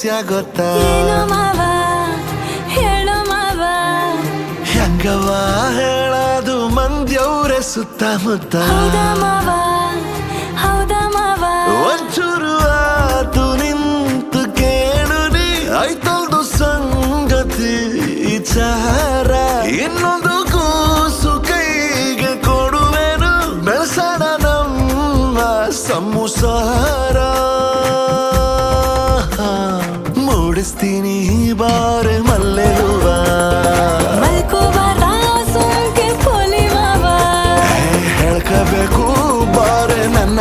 ರಹಸ್ಯ ಗೊತ್ತಾ ಏನು ಮಾವ ಹೇಳು ಮಾವ ಹೆಂಗವ ಹೇಳದು ಮಂದ್ಯವ್ರೆ ಸುತ್ತಮುತ್ತ ಹೌದಾ ಮಾವ ಹೌದಾ ಮಾವ ಒಂಚೂರು ಆತು ನಿಂತು ಕೇಳು ನೀ ಆಯ್ತಲ್ದು ಸಂಗತಿ ವಿಚಾರ ಇನ್ನೊಂದು ಕೂಸು ಕೈಗೆ ಕೊಡುವೆನು ಬೆಳ್ಸಣ ನಮ್ಮ ಸಂಸಾರ ಮೂಡಿಸ್ತೀನಿ ಬಾರೆ ಮಲ್ಲೆ ಹೂವ ಮಲ್ಕೋಬಾರ ಸೋಂಕೆ ಪೊಲಿ ಮಾವ ಹೇಳ್ಕಬೇಕು ಬಾರೆ ನನ್ನ